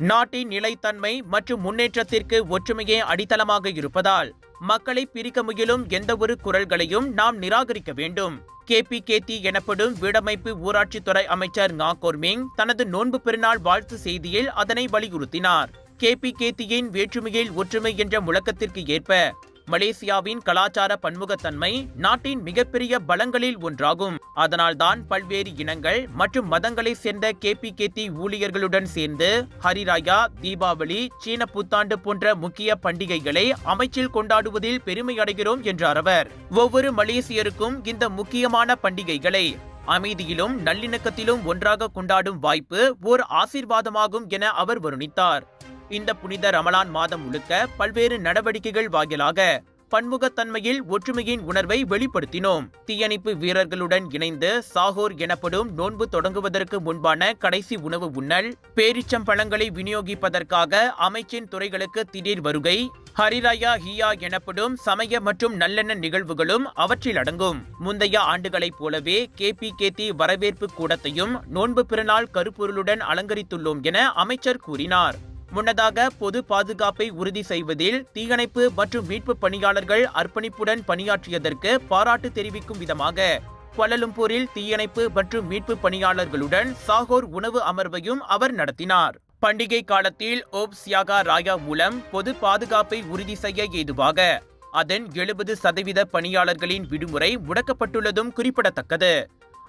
நாட்டின் நிலைத்தன்மை மற்றும் முன்னேற்றத்திற்கு ஒற்றுமையே அடித்தளமாக இருப்பதால் மக்களை பிரிக்க முயலும் எந்தவொரு குரல்களையும் நாம் நிராகரிக்க வேண்டும். கேபிகேடி எனப்படும் வீடமைப்பு ஊராட்சித்துறை அமைச்சர் ngா கொர்மிங் தனது நோன்பு பெருநாள் வாழ்த்து செய்தியில் அதனை வலியுறுத்தினார். கேபிகேடியின் வேற்றுமையில் ஒற்றுமை என்ற முழக்கத்திற்கு ஏற்ப மலேசியாவின் கலாச்சார பன்முகத்தன்மை நாட்டின் மிகப்பெரிய பலங்களில் ஒன்றாகும். அதனால்தான் பல்வேறு இனங்கள் மற்றும் மதங்களை சேர்ந்த கேபிகேடி ஊழியர்களுடன் சேர்ந்து ஹரிராயா, தீபாவளி, சீன புத்தாண்டு போன்ற முக்கிய பண்டிகைகளை அமைச்சில் கொண்டாடுவதில் பெருமை அடைகிறோம் என்றார் அவர். ஒவ்வொரு மலேசியருக்கும் இந்த முக்கியமான பண்டிகைகளை அமைதியிலும் நல்லிணக்கத்திலும் ஒன்றாக கொண்டாடும் வாய்ப்பு ஓர் ஆசீர்வாதமாகும் என அவர் வருணித்தார். இந்த புனித ரமலான் மாதம் முழுக்க பல்வேறு நடவடிக்கைகள் வாயிலாக பன்முகத்தன்மையில் ஒற்றுமையின் உணர்வை வெளிப்படுத்தினோம். தீயணைப்பு வீரர்களுடன் இணைந்து சாகோர் எனப்படும் நோன்பு தொடங்குவதற்கு முன்பான கடைசி உணவு உண்ணல், பேரிச்சம்பழங்களை விநியோகிப்பதற்காக அமைச்சின் துறைகளுக்கு திடீர் வருகை, ஹரிராயா ஹியா எனப்படும் சமய மற்றும் நல்லெண்ண நிகழ்வுகளும் அவற்றில் அடங்கும். முந்தைய ஆண்டுகளைப் போலவே கேபிகேடி வரவேற்பு கூடத்தையும் நோன்பு பிறநாள் கருப்பொருளுடன் அலங்கரித்துள்ளோம் என அமைச்சர் கூறினார். முன்னதாக பொது பாதுகாப்பை உறுதி செய்வதில் தீயணைப்பு மற்றும் மீட்பு பணியாளர்கள் அர்ப்பணிப்புடன் பணியாற்றியதற்கு பாராட்டு தெரிவிக்கும் விதமாக குவாலலும்பூரில் தீயணைப்பு மற்றும் மீட்பு பணியாளர்களுடன் சாகோர் உணவு அமர்வையும் அவர் நடத்தினார். பண்டிகை காலத்தில் ஓப் சியாகா ராயா மூலம் பொது பாதுகாப்பை உறுதி செய்ய ஏதுவாக அதன் 70% பணியாளர்களின் விடுமுறை முடக்கப்பட்டுள்ளதும் குறிப்பிடத்தக்கது.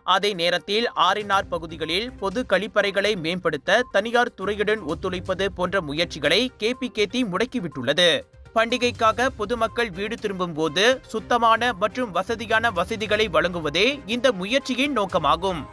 அதே நேரத்தில் ஆர்என்ஆர் பகுதிகளில் பொது கழிப்பறைகளை மேம்படுத்த தனியார் துறையுடன் ஒத்துழைப்பது போன்ற முயற்சிகளை கேபிகேடி முடக்கிவிட்டுள்ளது. பண்டிகைக்காக பொதுமக்கள் வீடு திரும்பும் போது சுத்தமான மற்றும் வசதியான வசதிகளை வழங்குவதே இந்த முயற்சியின் நோக்கமாகும்.